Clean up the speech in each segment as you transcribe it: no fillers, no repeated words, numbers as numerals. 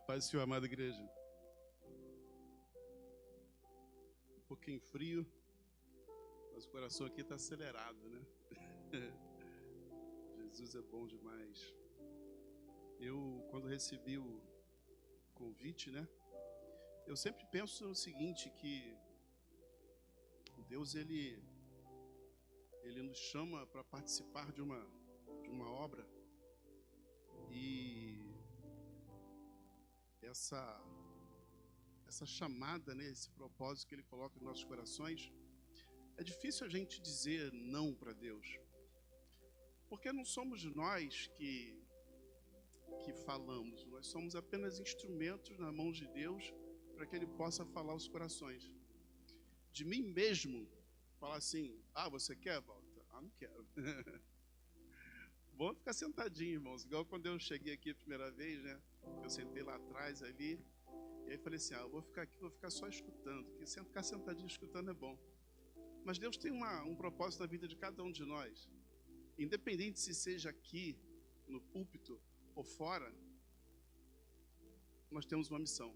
Paz do Senhor, amada igreja. Um pouquinho frio, mas o coração aqui está acelerado, né? Jesus é bom demais. Eu, quando recebi o convite, né? Eu sempre penso no seguinte, que Deus, Ele nos chama para participar de uma obra. E essa chamada, né, esse propósito que Ele coloca nos nossos corações, é difícil a gente dizer não para Deus, porque não somos nós que falamos, nós somos apenas instrumentos nas mãos de Deus para que Ele possa falar aos corações. De mim mesmo, falar assim: você quer, Walter? Não quero. Bom ficar sentadinho, irmãos, igual quando eu cheguei aqui a primeira vez, né? Eu sentei lá atrás ali, e aí falei assim: eu vou ficar aqui, vou ficar só escutando, porque ficar sentadinho escutando é bom. Mas Deus tem um propósito na vida de cada um de nós, independente se seja aqui, no púlpito ou fora, nós temos uma missão,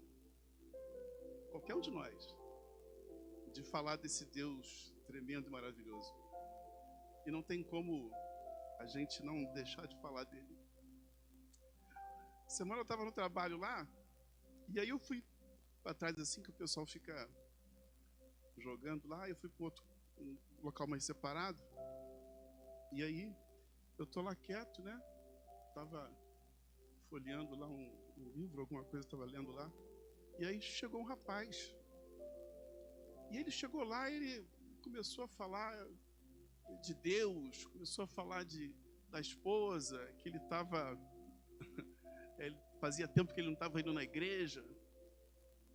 qualquer um de nós, de falar desse Deus tremendo e maravilhoso. E não tem como a gente não deixar de falar dele. Semana eu estava no trabalho lá, e aí eu fui para trás assim, que o pessoal fica jogando lá, eu fui para um local mais separado, e aí eu tô lá quieto, né? Tava folheando lá um livro, alguma coisa, estava lendo lá, e aí chegou um rapaz, e ele chegou lá, ele começou a falar de Deus, começou a falar da esposa, que ele estava ele fazia tempo que ele não estava indo na igreja,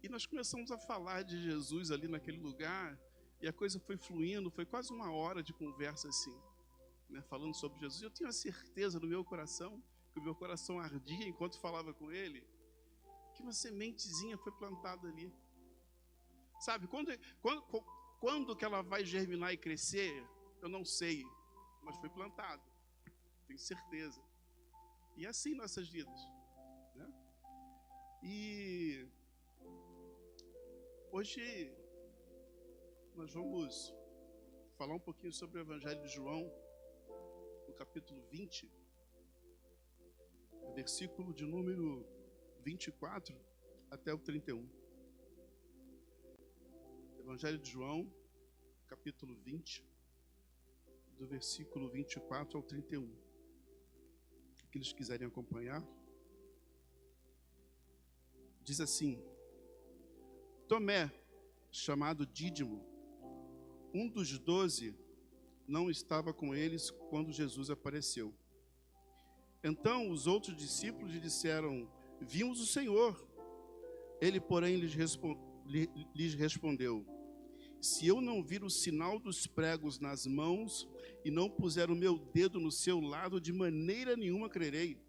e nós começamos a falar de Jesus ali naquele lugar, e a coisa foi fluindo, foi quase uma hora de conversa assim, né, falando sobre Jesus. Eu tinha certeza no meu coração, que o meu coração ardia enquanto falava com ele, que uma sementezinha foi plantada ali. Sabe, quando que ela vai germinar e crescer, eu não sei, mas foi plantado, tenho certeza. E é assim nossas vidas, né? E hoje nós vamos falar um pouquinho sobre o Evangelho de João, no capítulo 20, versículo de número 24 até o 31. Evangelho de João, capítulo 20, do versículo 24 ao 31. Aqueles que quiserem acompanhar. Diz assim: Tomé, chamado Dídimo, um dos 12, não estava com eles quando Jesus apareceu. Então os outros discípulos lhe disseram: Vimos o Senhor. Ele, porém, lhes respondeu: Se eu não vir o sinal dos pregos nas mãos e não puser o meu dedo no seu lado, de maneira nenhuma crerei.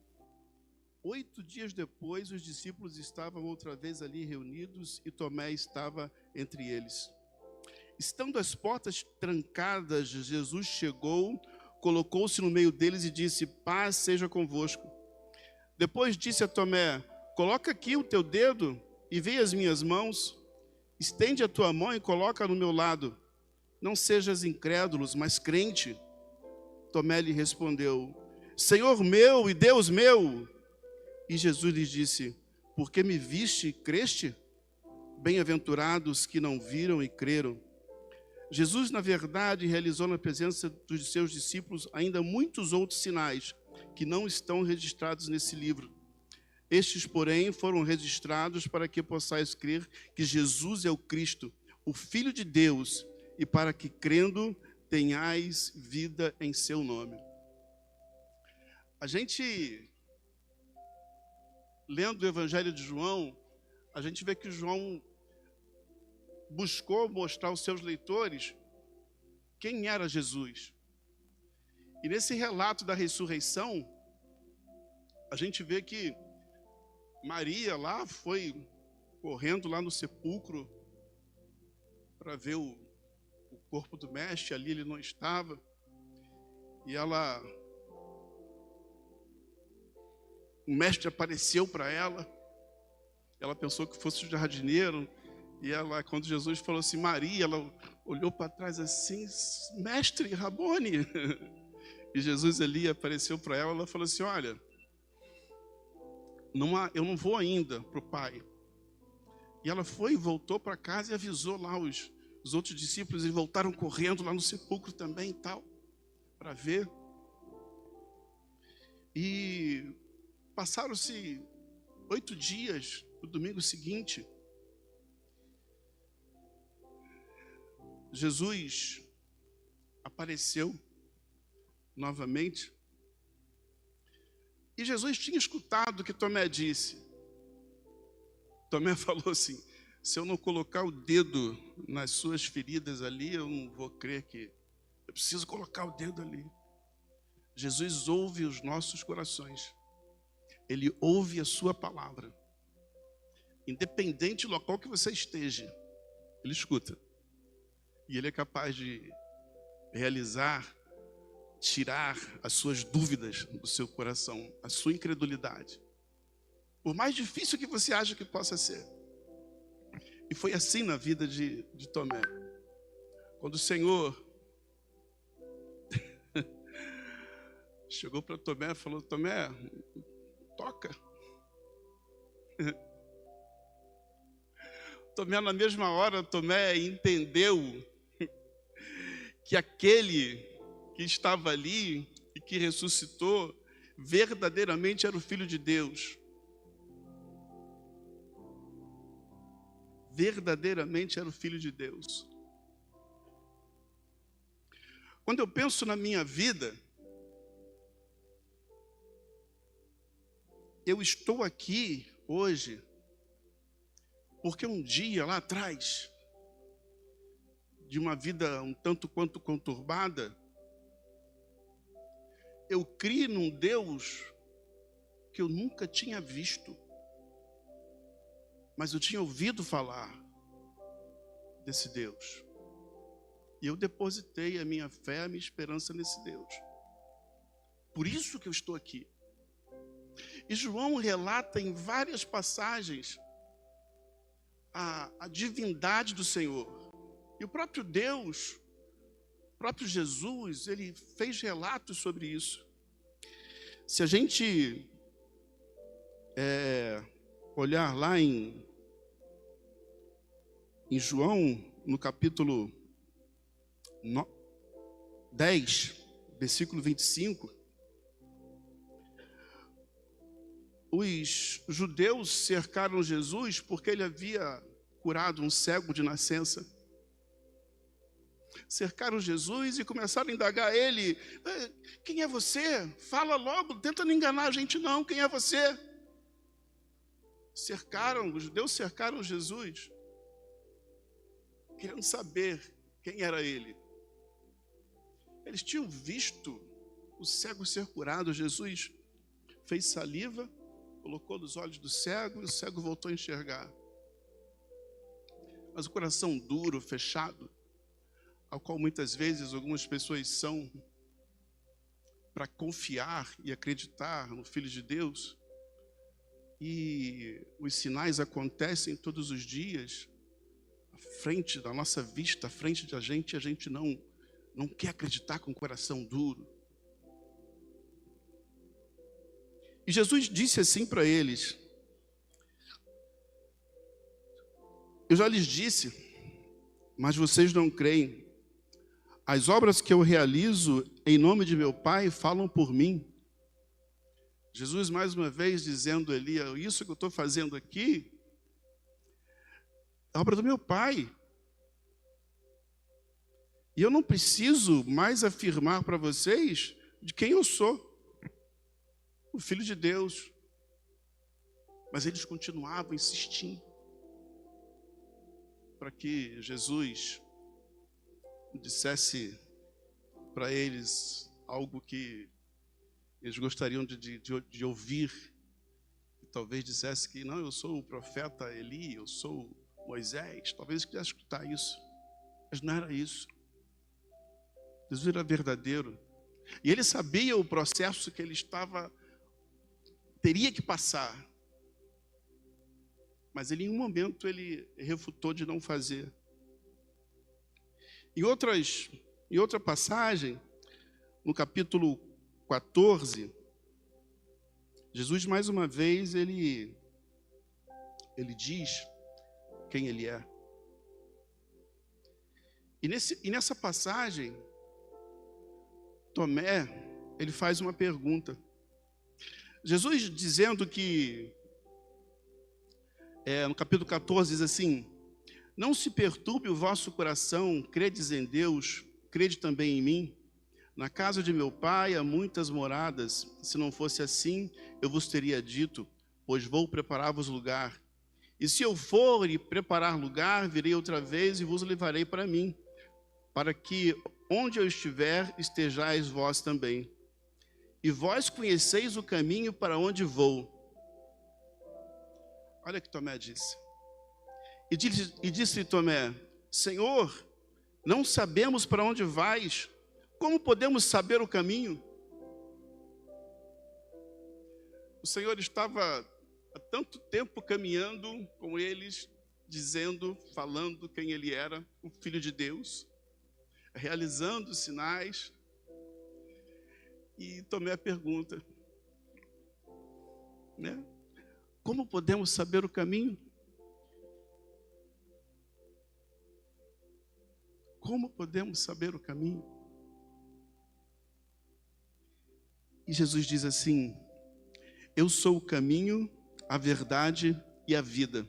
8 dias depois, os discípulos estavam outra vez ali reunidos e Tomé estava entre eles. Estando as portas trancadas, Jesus chegou, colocou-se no meio deles e disse: Paz seja convosco. Depois disse a Tomé: Coloca aqui o teu dedo e vê as minhas mãos. Estende a tua mão e coloca no meu lado. Não sejas incrédulos, mas crente. Tomé lhe respondeu: Senhor meu e Deus meu. E Jesus lhe disse: Porque me viste e creste? Bem-aventurados que não viram e creram. Jesus, na verdade, realizou na presença dos seus discípulos ainda muitos outros sinais que não estão registrados nesse livro. Estes, porém, foram registrados para que possais crer que Jesus é o Cristo, o Filho de Deus, e para que, crendo, tenhais vida em seu nome. A gente, lendo o Evangelho de João, a gente vê que João buscou mostrar aos seus leitores quem era Jesus. E nesse relato da ressurreição, a gente vê que Maria lá foi correndo lá no sepulcro para ver o corpo do mestre, ali ele não estava. E o mestre apareceu para ela Ela pensou que fosse o jardineiro. E ela, quando Jesus falou assim, Maria, ela olhou para trás assim, mestre, Rabone. E Jesus ali apareceu para ela, ela falou assim, olha, eu não vou ainda para o Pai. E ela foi e voltou para casa e avisou lá os outros discípulos, e voltaram correndo lá no sepulcro também e tal, para ver. E passaram-se 8 dias, no domingo seguinte, Jesus apareceu novamente. E Jesus tinha escutado o que Tomé disse. Tomé falou assim, se eu não colocar o dedo nas suas feridas ali, eu não vou crer que... Eu preciso colocar o dedo ali. Jesus ouve os nossos corações. Ele ouve a sua palavra. Independente do local que você esteja, ele escuta. E ele é capaz de realizar, tirar as suas dúvidas do seu coração, a sua incredulidade. Por mais difícil que você acha que possa ser. E foi assim na vida de Tomé. Quando o Senhor chegou para Tomé e falou, Tomé, toca. Tomé, na mesma hora, Tomé entendeu que aquele que estava ali e que ressuscitou, verdadeiramente era o Filho de Deus. Verdadeiramente era o Filho de Deus. Quando eu penso na minha vida, eu estou aqui hoje, porque um dia lá atrás, de uma vida um tanto quanto conturbada, eu criei num Deus que eu nunca tinha visto, mas eu tinha ouvido falar desse Deus. E eu depositei a minha fé, a minha esperança nesse Deus. Por isso que eu estou aqui. E João relata em várias passagens a divindade do Senhor. E o próprio Deus, o próprio Jesus, ele fez relatos sobre isso. Se a gente olhar lá em João, no capítulo 10, versículo 25, os judeus cercaram Jesus porque ele havia curado um cego de nascença. Cercaram Jesus e começaram a indagar ele. Quem é você? Fala logo, tenta não enganar a gente não, quem é você? Os judeus cercaram Jesus, querendo saber quem era ele. Eles tinham visto o cego ser curado. Jesus fez saliva, colocou nos olhos do cego e o cego voltou a enxergar. Mas o coração duro, fechado, ao qual muitas vezes algumas pessoas são, para confiar e acreditar no Filho de Deus, e os sinais acontecem todos os dias, à frente da nossa vista, à frente de a gente não quer acreditar com o coração duro. E Jesus disse assim para eles, eu já lhes disse, mas vocês não creem. As obras que eu realizo em nome de meu Pai falam por mim. Jesus mais uma vez dizendo ali, isso que eu estou fazendo aqui, é obra do meu Pai. E eu não preciso mais afirmar para vocês de quem eu sou. O Filho de Deus. Mas eles continuavam insistindo para que Jesus dissesse para eles algo que eles gostariam de ouvir. E talvez dissesse que não, eu sou o profeta Eli, eu sou Moisés. Talvez eles quisessem escutar isso. Mas não era isso. Jesus era verdadeiro. E ele sabia o processo que ele teria que passar. Mas em um momento ele refutou de não fazer. Em outra passagem, no capítulo 14, Jesus, mais uma vez, ele diz quem ele é. E nessa passagem, Tomé, ele faz uma pergunta. Jesus dizendo que, no capítulo 14, diz assim: não se perturbe o vosso coração, credes em Deus, crede também em mim. Na casa de meu pai há muitas moradas, se não fosse assim, eu vos teria dito, pois vou preparar-vos lugar. E se eu for e preparar lugar, virei outra vez e vos levarei para mim, para que onde eu estiver, estejais vós também. E vós conheceis o caminho para onde vou. Olha o que Tomé disse. E disse Tomé: Senhor, não sabemos para onde vais, como podemos saber o caminho? O Senhor estava há tanto tempo caminhando com eles, dizendo, falando quem ele era, o Filho de Deus, realizando sinais. E Tomé pergunta, né? Como podemos saber o caminho? Como podemos saber o caminho? E Jesus diz assim: eu sou o caminho, a verdade e a vida.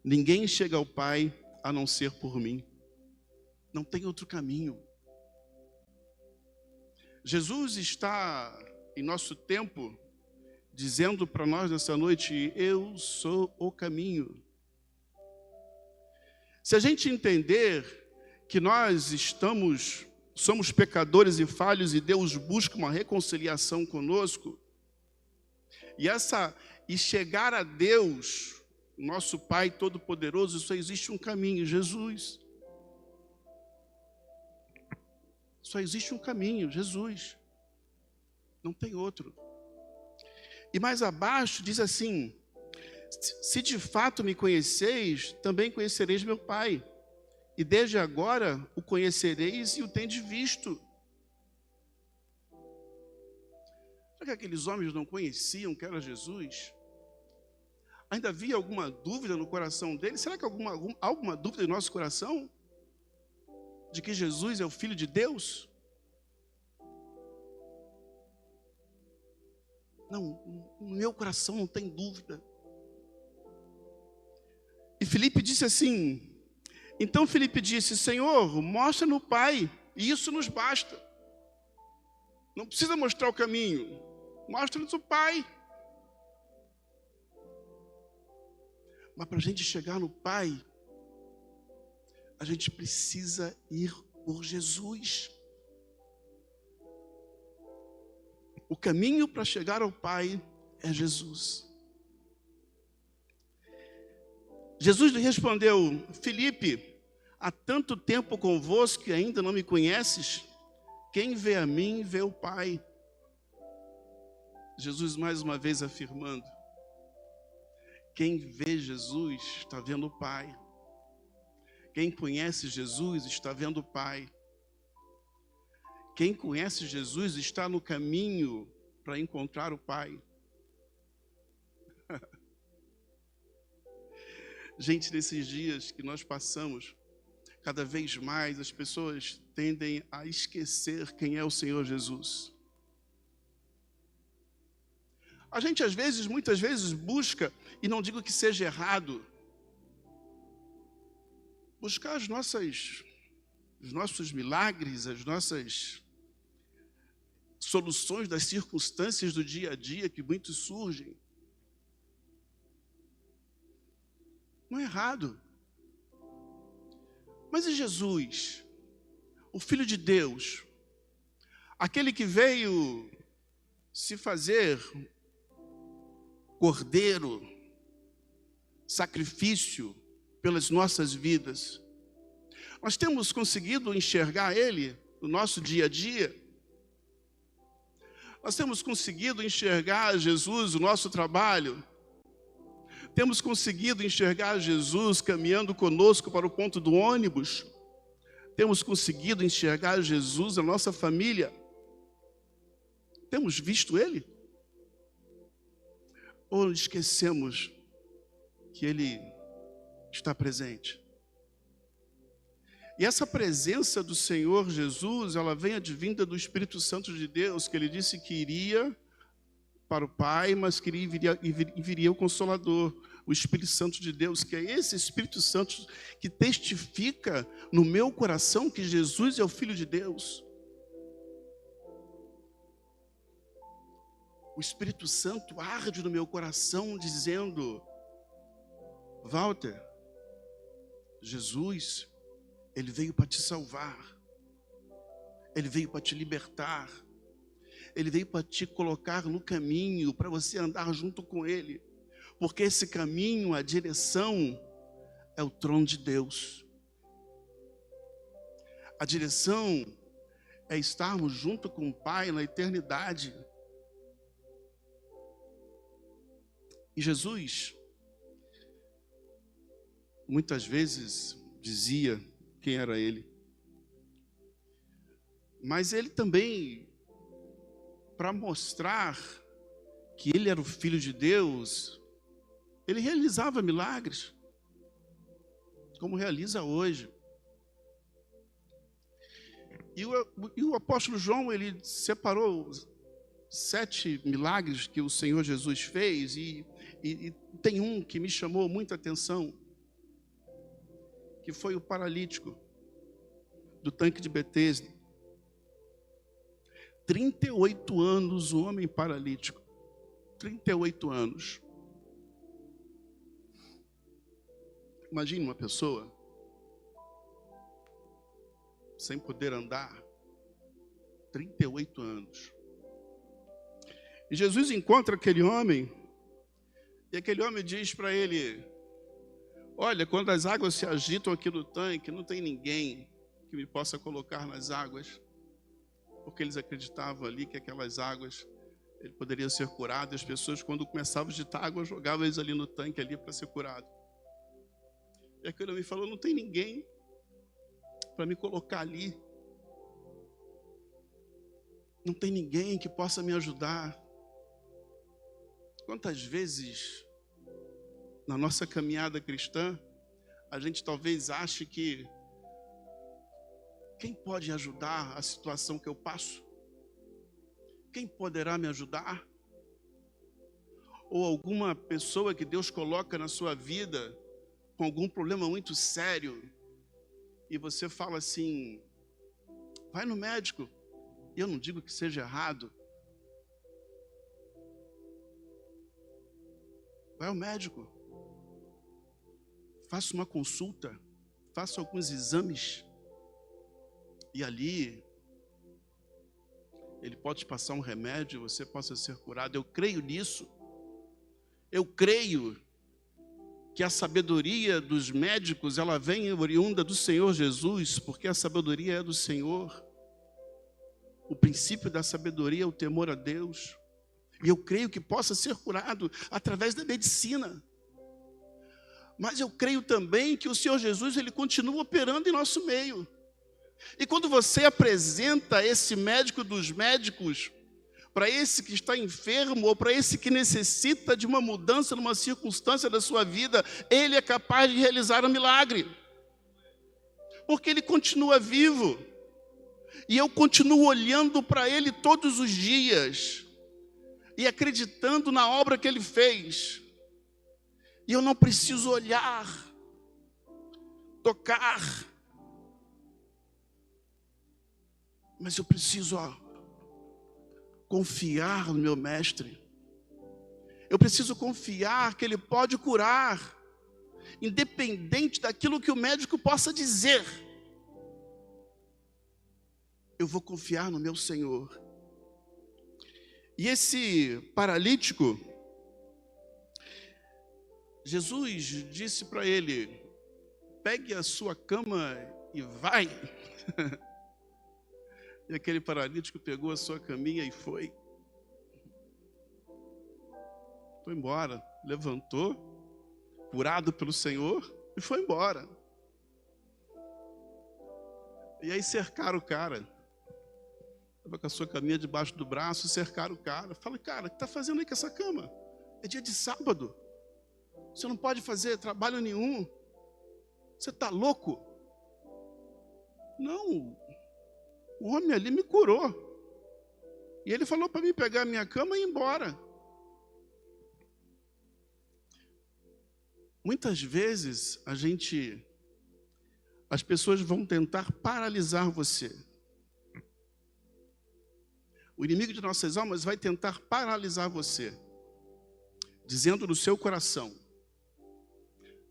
Ninguém chega ao Pai a não ser por mim. Não tem outro caminho. Jesus está em nosso tempo dizendo para nós nessa noite: eu sou o caminho. Se a gente entender que nós somos pecadores e falhos e Deus busca uma reconciliação conosco, e chegar a Deus, nosso Pai Todo-Poderoso, só existe um caminho, Jesus. Só existe um caminho, Jesus. Não tem outro. E mais abaixo diz assim: se de fato me conheceis, também conhecereis meu Pai. E desde agora o conhecereis e o tendes visto. Será que aqueles homens não conheciam que era Jesus? Ainda havia alguma dúvida no coração deles? Será que há alguma dúvida em nosso coração? De que Jesus é o Filho de Deus? Não, no meu coração não tem dúvida. E Filipe disse assim, então Filipe disse: Senhor, mostra-nos o Pai, e isso nos basta. Não precisa mostrar o caminho, mostra-nos o Pai. Mas para a gente chegar no Pai, a gente precisa ir por Jesus. O caminho para chegar ao Pai é Jesus. Jesus lhe respondeu: Filipe, há tanto tempo convosco que ainda não me conheces? Quem vê a mim, vê o Pai. Jesus mais uma vez afirmando: quem vê Jesus está vendo o Pai. Quem conhece Jesus está vendo o Pai. Quem conhece Jesus está no caminho para encontrar o Pai. Gente, nesses dias que nós passamos, cada vez mais as pessoas tendem a esquecer quem é o Senhor Jesus. A gente muitas vezes busca, e não digo que seja errado, buscar os nossos milagres, as nossas soluções das circunstâncias do dia a dia que muitos surgem. Não é errado. Mas e Jesus, o Filho de Deus, aquele que veio se fazer cordeiro, sacrifício pelas nossas vidas? Nós temos conseguido enxergar Ele no nosso dia a dia? Nós temos conseguido enxergar Jesus no nosso trabalho? Temos conseguido enxergar Jesus caminhando conosco para o ponto do ônibus? Temos conseguido enxergar Jesus na nossa família? Temos visto Ele? Ou esquecemos que Ele está presente? E essa presença do Senhor Jesus, ela vem advinda do Espírito Santo de Deus, que Ele disse que iria para o Pai, mas que viria o Consolador, o Espírito Santo de Deus, que é esse Espírito Santo que testifica no meu coração que Jesus é o Filho de Deus. O Espírito Santo arde no meu coração dizendo: Walter, Jesus, Ele veio para te salvar, Ele veio para te libertar, Ele veio para te colocar no caminho, para você andar junto com Ele, porque esse caminho, a direção, é o trono de Deus. A direção é estarmos junto com o Pai na eternidade. E Jesus, muitas vezes, dizia quem era Ele. Mas Ele também, para mostrar que Ele era o Filho de Deus, Ele realizava milagres, como realiza hoje. E o apóstolo João, ele separou 7 milagres que o Senhor Jesus fez, e tem um que me chamou muita atenção, que foi o paralítico do tanque de Betesda. 38 anos o homem paralítico, 38 anos. Imagine uma pessoa sem poder andar, 38 anos. E Jesus encontra aquele homem, e aquele homem diz para ele: olha, quando as águas se agitam aqui no tanque, não tem ninguém que me possa colocar nas águas, porque eles acreditavam ali que aquelas águas, ele poderia ser curado, e as pessoas, quando começavam a agitar água, jogavam eles ali no tanque ali para ser curado. E aquele homem falou: não tem ninguém para me colocar ali, não tem ninguém que possa me ajudar. Quantas vezes na nossa caminhada cristã a gente talvez ache que quem pode ajudar a situação que eu passo? Quem poderá me ajudar? Ou alguma pessoa que Deus coloca na sua vida com algum problema muito sério, e você fala assim: vai no médico. E eu não digo que seja errado. Vai ao médico. Faça uma consulta. Faça alguns exames. E ali, ele pode te passar um remédio e você possa ser curado. Eu creio nisso. Eu creio que a sabedoria dos médicos, ela vem oriunda do Senhor Jesus, porque a sabedoria é do Senhor. O princípio da sabedoria é o temor a Deus. E eu creio que possa ser curado através da medicina. Mas eu creio também que o Senhor Jesus, Ele continua operando em nosso meio. E quando você apresenta esse médico dos médicos para esse que está enfermo, ou para esse que necessita de uma mudança numa circunstância da sua vida, Ele é capaz de realizar um milagre. Porque Ele continua vivo. E eu continuo olhando para Ele todos os dias e acreditando na obra que Ele fez. E eu não preciso olhar, tocar, mas eu preciso confiar no meu mestre. Eu preciso confiar que Ele pode curar, independente daquilo que o médico possa dizer. Eu vou confiar no meu Senhor. E esse paralítico, Jesus disse para ele: pegue a sua cama e vai. E aquele paralítico pegou a sua caminha e foi embora, levantou curado pelo Senhor, e foi embora. E aí cercaram o cara. Estava com a sua caminha debaixo do braço, cercaram o cara. Fala, cara, o que está fazendo aí com essa cama? É dia de sábado. Você não pode fazer trabalho nenhum. Você está louco? Não, o homem ali me curou. E ele falou para mim pegar a minha cama e ir embora. Muitas vezes as pessoas vão tentar paralisar você. O inimigo de nossas almas vai tentar paralisar você, dizendo no seu coração: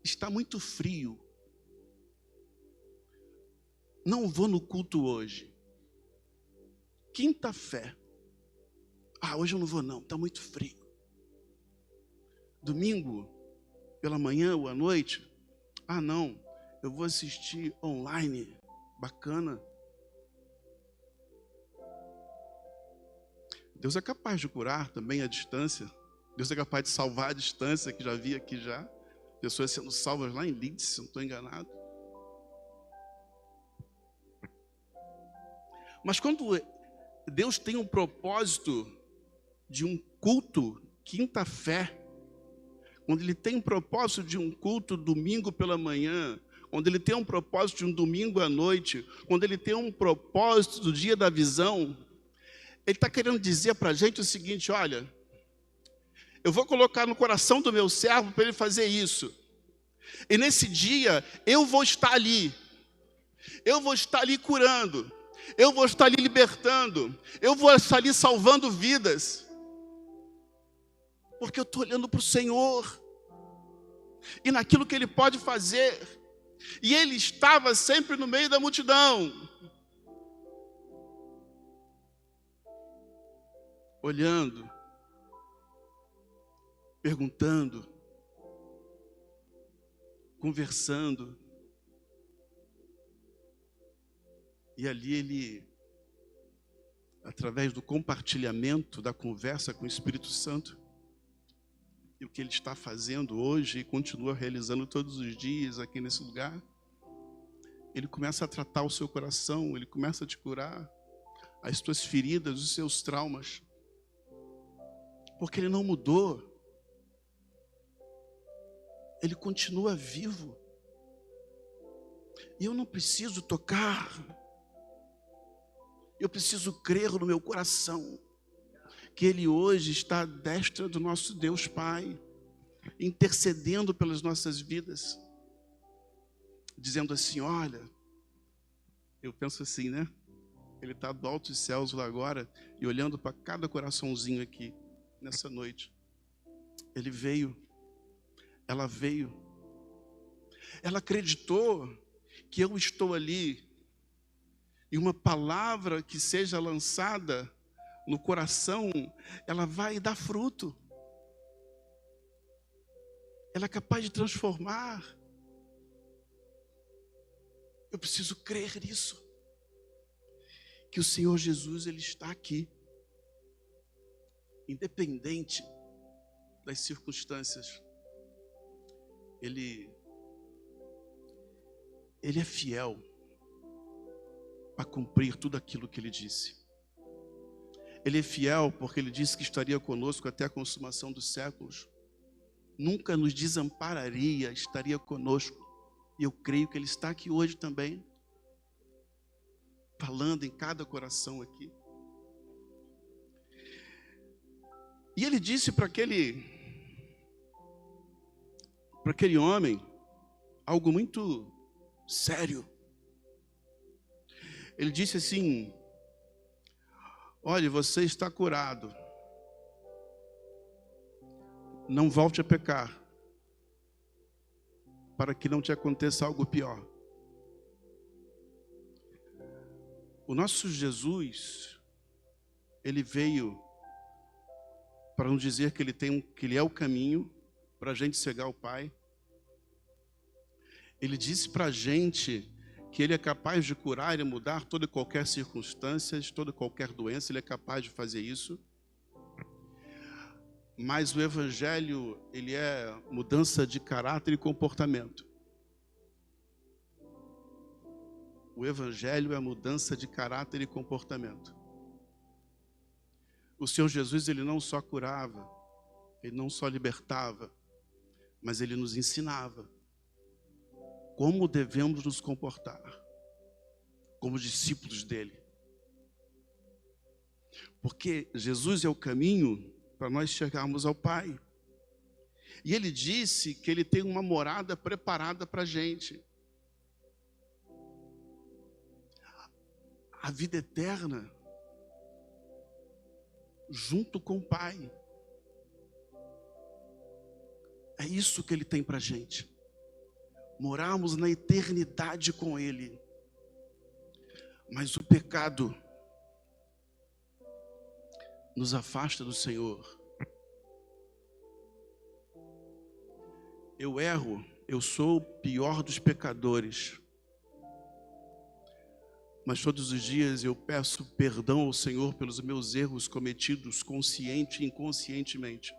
está muito frio, não vou no culto hoje. Quinta-feira, hoje eu não vou não, está muito frio. Domingo, pela manhã ou à noite, não, eu vou assistir online, bacana. Deus é capaz de curar também à distância. Deus é capaz de salvar à distância, que já vi aqui já. Pessoas sendo salvas lá em Leeds, se não estou enganado. Mas quando Deus tem um propósito de um culto quinta-feira, quando Ele tem um propósito de um culto domingo pela manhã, quando Ele tem um propósito de um domingo à noite, quando Ele tem um propósito do dia da visão, Ele está querendo dizer para a gente o seguinte: olha, eu vou colocar no coração do meu servo para ele fazer isso. E nesse dia, eu vou estar ali. Eu vou estar ali curando. Eu vou estar ali libertando. Eu vou estar ali salvando vidas. Porque eu estou olhando para o Senhor. E naquilo que Ele pode fazer. E Ele estava sempre no meio da multidão. Olhando, perguntando, conversando. E ali Ele, através do compartilhamento da conversa com o Espírito Santo, e o que Ele está fazendo hoje e continua realizando todos os dias aqui nesse lugar, Ele começa a tratar o seu coração, Ele começa a te curar as tuas feridas, os seus traumas. Porque Ele não mudou. Ele continua vivo. E eu não preciso tocar. Eu preciso crer no meu coração que Ele hoje está à destra do nosso Deus Pai, intercedendo pelas nossas vidas, dizendo assim: olha, eu penso assim, né? Ele está do alto dos céus lá agora e olhando para cada coraçãozinho aqui. Nessa noite, ele veio, ela veio, ela acreditou que eu estou ali, e uma palavra que seja lançada no coração, ela vai dar fruto, ela é capaz de transformar. Eu preciso crer nisso, que o Senhor Jesus, Ele está aqui. Independente das circunstâncias, Ele é fiel para cumprir tudo aquilo que Ele disse. Ele é fiel porque Ele disse que estaria conosco até a consumação dos séculos. Nunca nos desampararia, estaria conosco. E eu creio que Ele está aqui hoje também, falando em cada coração aqui. E Ele disse para aquele homem algo muito sério. Ele disse assim: olha, você está curado. Não volte a pecar, para que não te aconteça algo pior. O nosso Jesus, Ele veio para nos dizer que Ele é o caminho para a gente chegar ao Pai. Ele disse para a gente que Ele é capaz de curar e mudar toda e qualquer circunstância, toda e qualquer doença. Ele é capaz de fazer isso. Mas o evangelho, ele é mudança de caráter e comportamento. O evangelho é mudança de caráter e comportamento. O Senhor Jesus, ele não só curava, ele não só libertava, mas ele nos ensinava como devemos nos comportar como discípulos dele. Porque Jesus é o caminho para nós chegarmos ao Pai. E ele disse que ele tem uma morada preparada para a gente. A vida eterna junto com o Pai. É isso que ele tem para a gente. Morarmos na eternidade com ele. Mas o pecado nos afasta do Senhor. Eu erro, eu sou o pior dos pecadores. Mas todos os dias eu peço perdão ao Senhor pelos meus erros cometidos consciente e inconscientemente.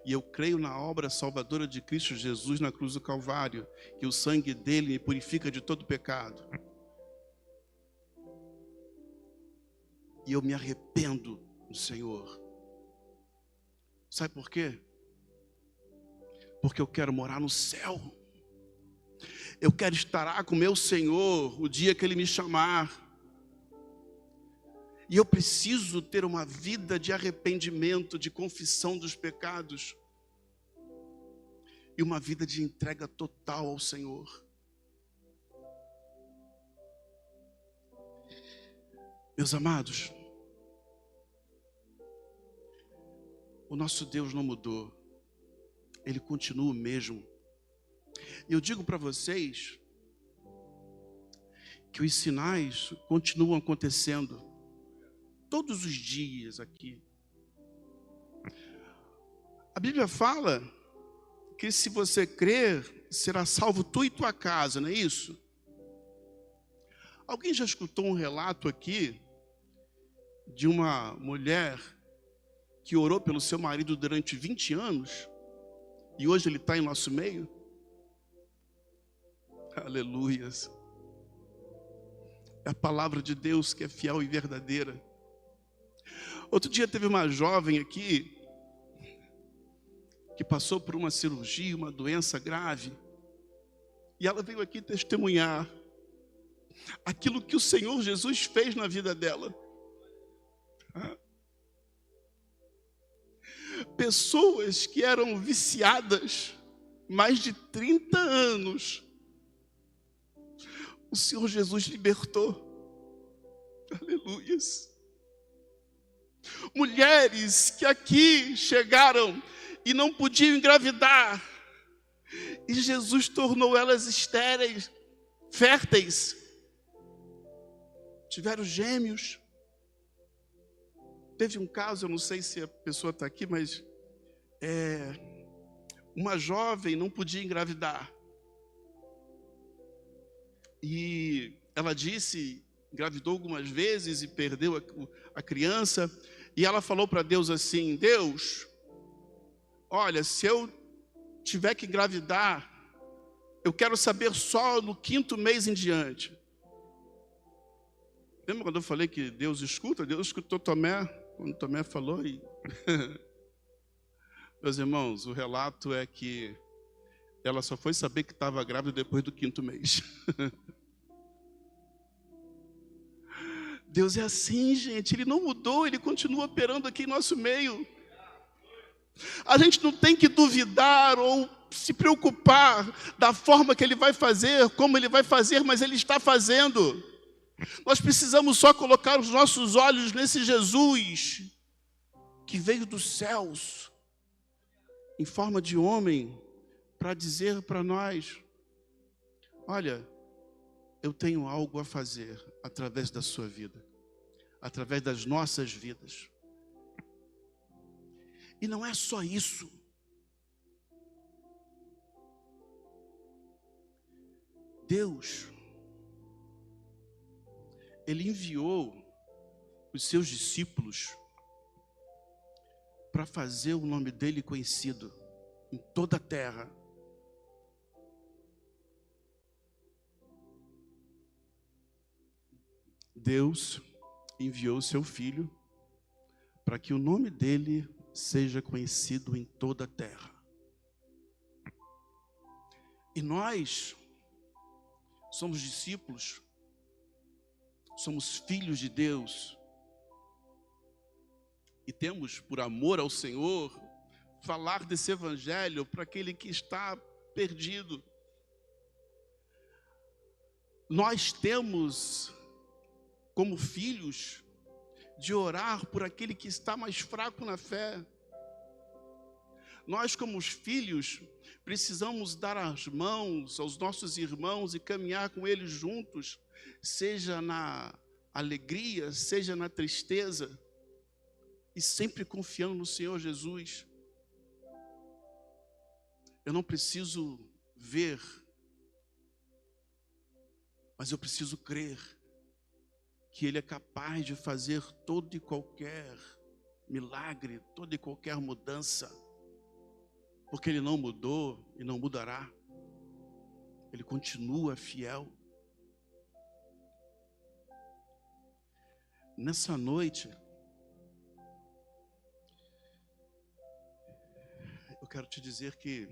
E eu creio na obra salvadora de Cristo Jesus na cruz do Calvário, que o sangue dele me purifica de todo pecado. E eu me arrependo do Senhor. Sabe por quê? Porque eu quero morar no céu. Eu quero estar lá com meu Senhor o dia que Ele me chamar. E eu preciso ter uma vida de arrependimento, de confissão dos pecados. E uma vida de entrega total ao Senhor. Meus amados, o nosso Deus não mudou. Ele continua o mesmo. E eu digo para vocês que os sinais continuam acontecendo todos os dias aqui. A Bíblia fala que se você crer, será salvo tu e tua casa, não é isso? Alguém já escutou um relato aqui de uma mulher que orou pelo seu marido durante 20 anos e hoje ele está em nosso meio? Aleluias. É a palavra de Deus que é fiel e verdadeira. Outro dia teve uma jovem aqui que passou por uma cirurgia, uma doença grave, e ela veio aqui testemunhar aquilo que o Senhor Jesus fez na vida dela. Pessoas que eram viciadas mais de 30 anos, o Senhor Jesus libertou. Aleluias. Mulheres que aqui chegaram e não podiam engravidar, e Jesus tornou elas estéreis, férteis, tiveram gêmeos. Teve um caso, eu não sei se a pessoa está aqui, mas uma jovem não podia engravidar. E ela disse, engravidou algumas vezes e perdeu a criança. E ela falou para Deus assim: Deus, olha, se eu tiver que engravidar, eu quero saber só no 5º mês em diante. Lembra quando eu falei que Deus escuta? Deus escutou Tomé, quando Tomé falou. E meus irmãos, o relato é que ela só foi saber que estava grávida depois do 5º mês. Deus é assim, gente. Ele não mudou, Ele continua operando aqui em nosso meio. A gente não tem que duvidar ou se preocupar da forma que Ele vai fazer, como Ele vai fazer, mas Ele está fazendo. Nós precisamos só colocar os nossos olhos nesse Jesus que veio dos céus em forma de homem para dizer para nós: olha, eu tenho algo a fazer através da sua vida, através das nossas vidas. E não é só isso. Deus, Ele enviou os seus discípulos para fazer o nome dele conhecido em toda a terra. Deus enviou seu Filho para que o nome dele seja conhecido em toda a terra. E nós somos discípulos, somos filhos de Deus, e temos, por amor ao Senhor, falar desse evangelho para aquele que está perdido. Nós temos, como filhos, de orar por aquele que está mais fraco na fé. Nós, como os filhos, precisamos dar as mãos aos nossos irmãos e caminhar com eles juntos, seja na alegria, seja na tristeza, e sempre confiando no Senhor Jesus. Eu não preciso ver, mas eu preciso crer que Ele é capaz de fazer todo e qualquer milagre, toda e qualquer mudança, porque Ele não mudou e não mudará. Ele continua fiel. Nessa noite, eu quero te dizer que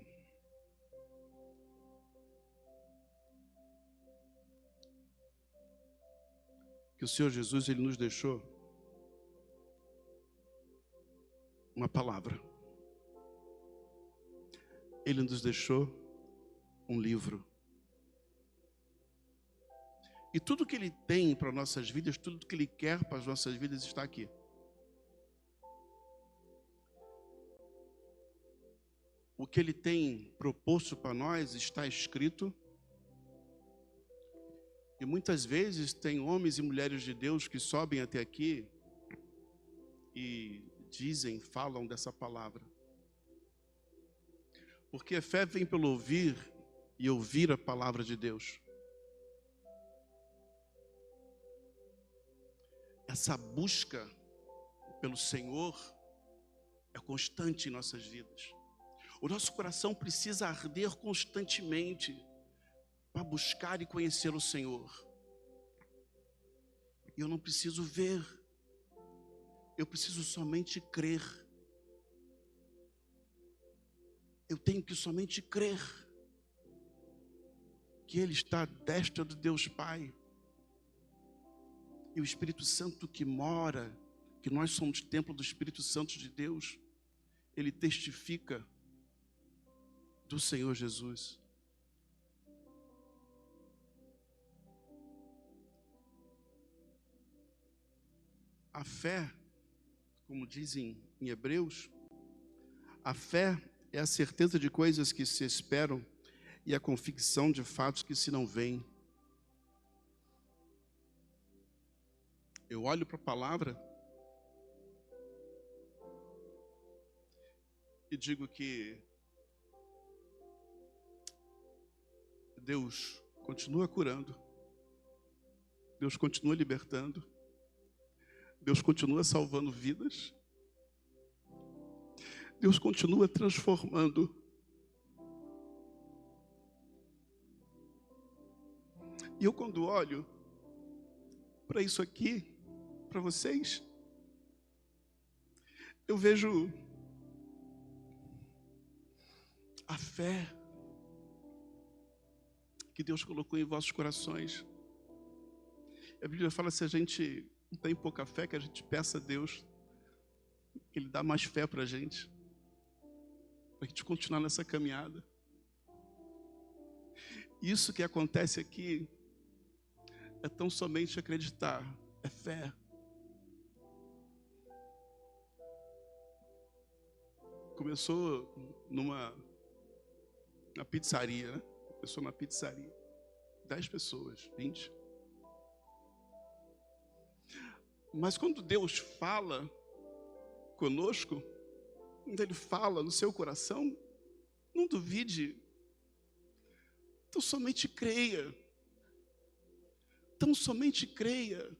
o Senhor Jesus, Ele nos deixou uma palavra. Ele nos deixou um livro. E tudo que Ele tem para nossas vidas, tudo que Ele quer para as nossas vidas está aqui. O que Ele tem proposto para nós está escrito. E muitas vezes tem homens e mulheres de Deus que sobem até aqui e dizem, falam dessa palavra. Porque a fé vem pelo ouvir e ouvir a palavra de Deus. Essa busca pelo Senhor é constante em nossas vidas. O nosso coração precisa arder constantemente para buscar e conhecer o Senhor. E eu não preciso ver, eu preciso somente crer. Eu tenho que somente crer que Ele está à destra do Deus Pai. E o Espírito Santo que mora, que nós somos templo do Espírito Santo de Deus, Ele testifica do Senhor Jesus. A fé, como dizem em Hebreus, a fé é a certeza de coisas que se esperam e a convicção de fatos que se não veem. Eu olho para a palavra e digo que Deus continua curando, Deus continua libertando, Deus continua salvando vidas, Deus continua transformando. E eu, quando olho para isso aqui, para vocês, eu vejo a fé que Deus colocou em vossos corações. A Bíblia fala, se a gente tem pouca fé, que a gente peça a Deus que Ele dá mais fé para a gente continuar nessa caminhada. Isso que acontece aqui é tão somente acreditar, é fé. Começou na pizzaria, né? Começou na pizzaria. 10 pessoas, 20. Mas quando Deus fala conosco, quando Ele fala no seu coração, não duvide. Então somente creia. Então somente creia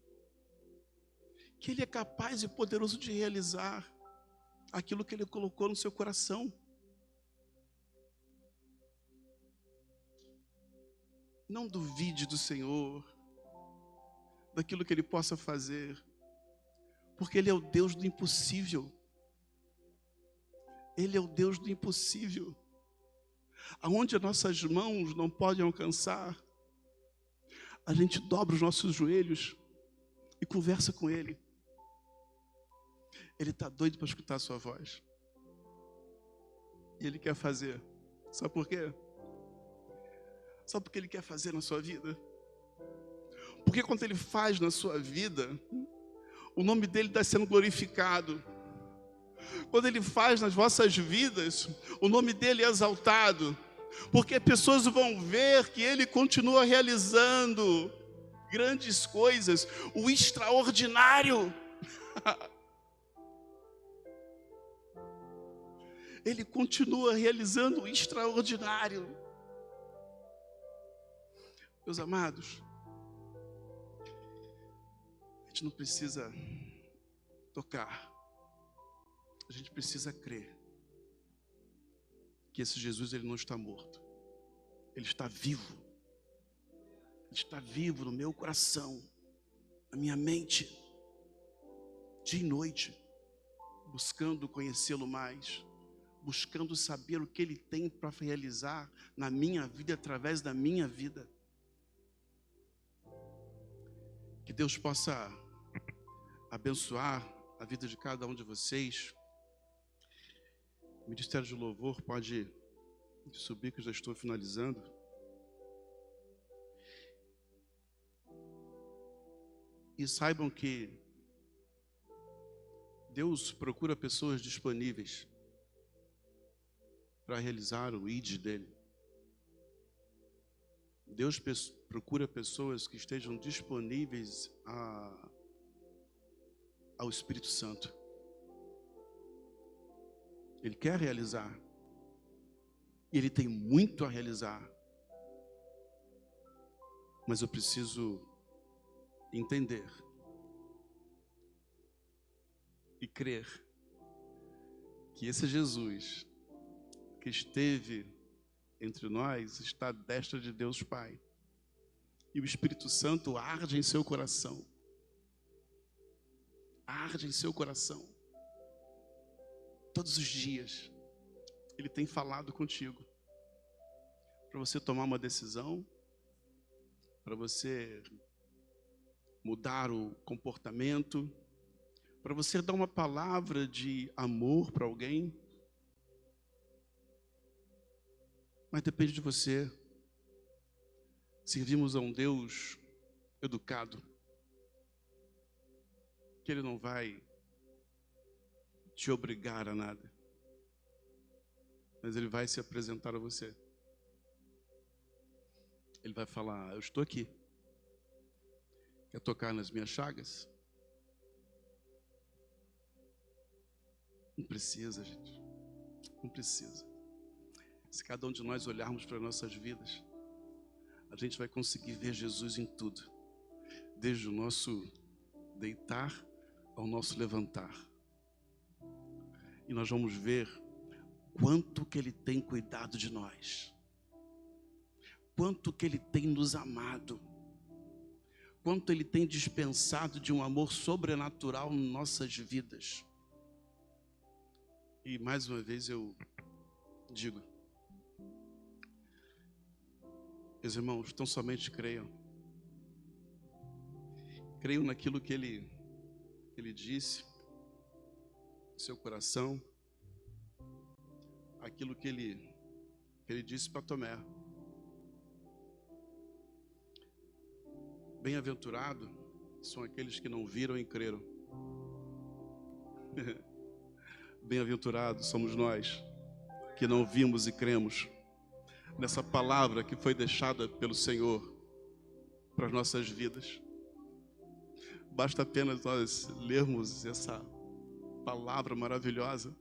que Ele é capaz e poderoso de realizar. aquilo que Ele colocou no seu coração. Não duvide do Senhor, daquilo que Ele possa fazer, porque Ele é o Deus do impossível. Ele é o Deus do impossível. Aonde as nossas mãos não podem alcançar, a gente dobra os nossos joelhos e conversa com Ele. Ele está doido para escutar a sua voz. E Ele quer fazer. Sabe por quê? Sabe por que Ele quer fazer na sua vida? Porque quando Ele faz na sua vida, o nome dEle está sendo glorificado. Quando Ele faz nas vossas vidas, o nome dEle é exaltado. Porque pessoas vão ver que Ele continua realizando grandes coisas, o extraordinário. Ele continua realizando o extraordinário. Meus amados, a gente não precisa tocar, a gente precisa crer que esse Jesus, ele não está morto, ele está vivo. Ele está vivo no meu coração, na minha mente, dia e noite, buscando conhecê-lo mais, buscando saber o que Ele tem para realizar na minha vida e através da minha vida. Que Deus possa abençoar a vida de cada um de vocês. O Ministério de Louvor pode subir, que eu já estou finalizando. E saibam que Deus procura pessoas disponíveis para realizar o ID dele. Deus procura pessoas que estejam disponíveis ao Espírito Santo. Ele quer realizar. E Ele tem muito a realizar. Mas eu preciso entender e crer que esse Jesus que esteve entre nós está à destra de Deus Pai. E o Espírito Santo arde em seu coração. Arde em seu coração. Todos os dias, Ele tem falado contigo. Para você tomar uma decisão, para você mudar o comportamento, para você dar uma palavra de amor para alguém. Mas depende de você. Servimos a um Deus educado, que Ele não vai te obrigar a nada, mas Ele vai se apresentar a você. Ele vai falar: eu estou aqui. Quer tocar nas minhas chagas? Não precisa, gente. Não precisa. Se cada um de nós olharmos para nossas vidas, a gente vai conseguir ver Jesus em tudo, desde o nosso deitar ao nosso levantar. E nós vamos ver quanto que Ele tem cuidado de nós, quanto que Ele tem nos amado, quanto Ele tem dispensado de um amor sobrenatural em nossas vidas. E mais uma vez eu digo, meus irmãos, tão somente creiam. Creiam naquilo que Ele disse, no seu coração, aquilo que Ele disse para Tomé. Bem-aventurado são aqueles que não viram e creram. Bem-aventurados somos nós que não vimos e cremos nessa palavra que foi deixada pelo Senhor para as nossas vidas. Basta apenas nós lermos essa palavra maravilhosa,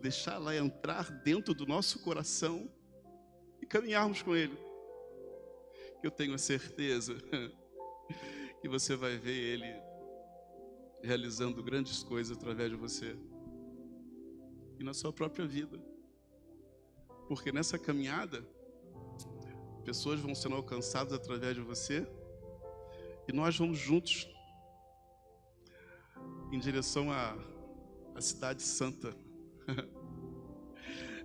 deixá-la entrar dentro do nosso coração e caminharmos com Ele. Eu tenho a certeza que você vai ver Ele realizando grandes coisas através de você. e na sua própria vida. Porque nessa caminhada, pessoas vão sendo alcançadas através de você e nós vamos juntos em direção à cidade santa.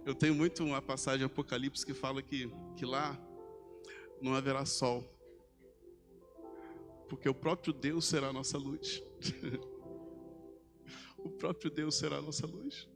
Eu tenho muito uma passagem em Apocalipse que fala que lá não haverá sol, porque o próprio Deus será a nossa luz. O próprio Deus será a nossa luz.